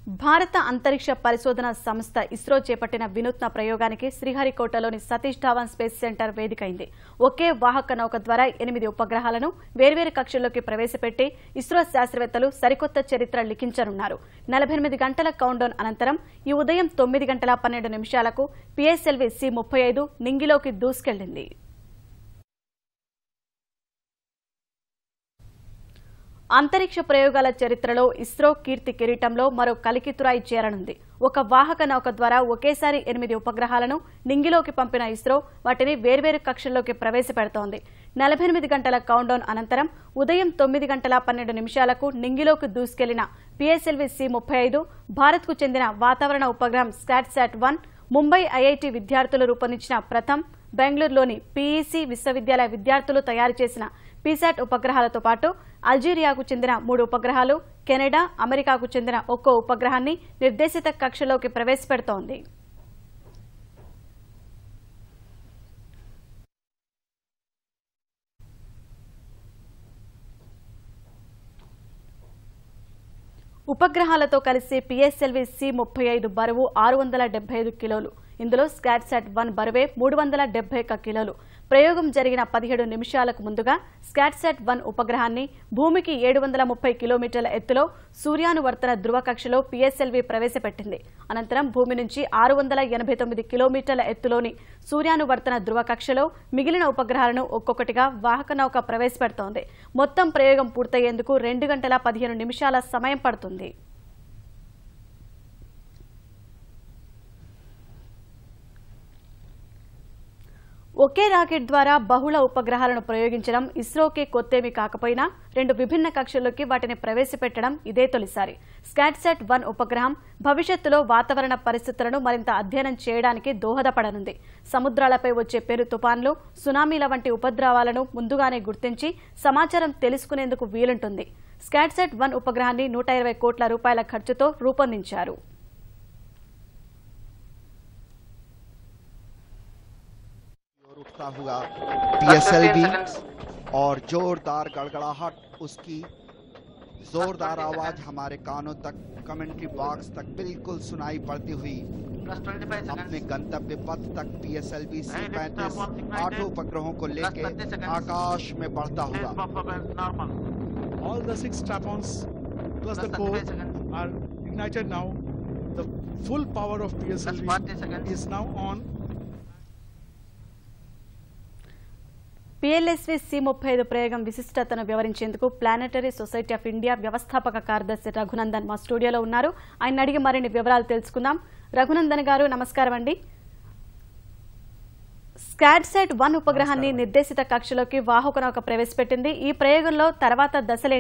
భారత అంతరిక్ష పరిశోధన సంస్థ ఇస్రో చేపట్టిన వినూత్న ప్రయోగానికి శ్రీహరికోటలోని సతీష్ ధావన్ స్పేస్ సెంటర్ వేదికైంది. ఒకే వాహక నౌక ద్వారా 8 ఉపగ్రహాలను వేర్వేరు కక్షల్లోకి ప్రవేశపెట్టి ఇస్రో శాస్త్రవేత్తలు సరికొత్త చరిత్ర లిఖించనున్నారు. 48 గంటల కౌంట్డౌన్ అనంతరం ఈ ఉదయం 9:12 పిఎస్ఎల్వి C-35 నింగిలోకి దూసుకెళ్లింది. అంతరిక్ష ప్రయోగాల చరిత్రలో ఇస్రో కీర్తి కిరీటంలో మరో కలికితురాయి చేరనుంది. ఒక వాహక నౌక ద్వారా ఒకేసారి 8 ఉపగ్రహాలను నింగిలోకి పంపిన ఇస్రో వాటిని వేర్వేరు కక్షల్లోకి ప్రవేశపెడుతోంది. 48 గంటల కౌంట్డౌన్ అనంతరం ఉదయం 9:12 నింగిలోకి దూసుకెళ్లిన పిఎస్ఎల్వి C-35 భారత్కు చెందిన వాతావరణ ఉపగ్రహం స్కాట్శాట్-1 ముంబై ఐఐటి విద్యార్థులు రూపొందించిన ప్రథమ్, బెంగళూరులోని పీఈసీ విశ్వవిద్యాలయ విద్యార్థులు తయారు చేసిన పీశాట్ ఉపగ్రహాలతో పాటు అల్జీరియాకు చెందిన 3 ఉపగ్రహాలు, కెనడా, అమెరికాకు చెందిన 1 ఉపగ్రహాన్ని నిర్దేశిత కక్షలోకి ప్రవేశపెడుతోంది. ఉపగ్రహాలతో కలిసి పిఎస్ఎల్వి C-35 బరువు 675 కిలోలు. ఇందులో స్కాట్శాట్-1 బరువే 371 కిలోలు. ప్రయోగం జరిగిన 17 నిమిషాలకు ముందుగా స్కాట్శాట్-1 ఉపగ్రహాన్ని భూమికి 730 కిలోమీటర్ల ఎత్తులో సూర్యానువర్తన ధృవ కక్షలో పిఎస్ఎల్వి ప్రవేశపెట్టింది. అనంతరం భూమి నుంచి 689 కిలోమీటర్ల ఎత్తులోని సూర్యానువర్తన ధృవ కక్షలో మిగిలిన ఉపగ్రహాలను ఒక్కొక్కటిగా వాహక నౌక ప్రవేశపెడుతోంది. మొత్తం ప్రయోగం పూర్తయ్యేందుకు 2 గంటల 15 నిమిషాల సమయం పడుతుంది. ఒకే రాకెట్ ద్వారా బహుళ ఉపగ్రహాలను ప్రయోగించడం ఇస్రోకే కొత్తేమీ కాకపోయినా 2 విభిన్న కక్షల్లోకి వాటిని ప్రవేశపెట్టడం ఇదే తొలిసారి. స్కాట్శాట్-1 ఉపగ్రహం భవిష్యత్తులో వాతావరణ పరిస్థితులను మరింత అధ్యయనం చేయడానికి దోహదపడనుంది. సముద్రాలపై వచ్చే పెను తుపాన్లు, సునామీల వంటి ఉపద్రవాలను ముందుగానే గుర్తించి సమాచారం తెలుసుకునేందుకు వీలుంటుంది. స్కాట్శాట్-1 ఉపగ్రహాన్ని 120 కోట్ల రూపాయల ఖర్చుతో రూపొందించారు. उठता हुआ पीएसएलवी और जोरदार गड़गड़ाहट, उसकी जोरदार आवाज हमारे कानों तक, कमेंट्री बॉक्स तक बिल्कुल सुनाई पड़ती हुई अपने गंतव्य पथ तक पीएसएलवी C-35 8 उपग्रहों को लेकर आकाश में बढ़ता हुआ. All the 6 strap-ons plus the core are ignited now. The full power of PSLV is now on. పిఎల్ఎస్వి C-35 ప్రయోగం విశిష్టతను వివరించేందుకు ప్లానెటరీ సొసైటీ ఆఫ్ ఇండియా వ్యవస్థాపక కార్యదర్శి రఘునందన్ మా స్టూడియోలో ఉన్నారు. ఆయన అడిగి మరిన్ని వివరాలు తెలుసుకుందాం. రఘునందన్ గారు, నమస్కారం అండి. స్కాట్శాట్-1 ఉపగ్రహాన్ని నిర్దేశిత కక్షలోకి వాహక నౌక ప్రవేశపెట్టింది. ఈ ప్రయోగంలో తర్వాత దశలేంటి?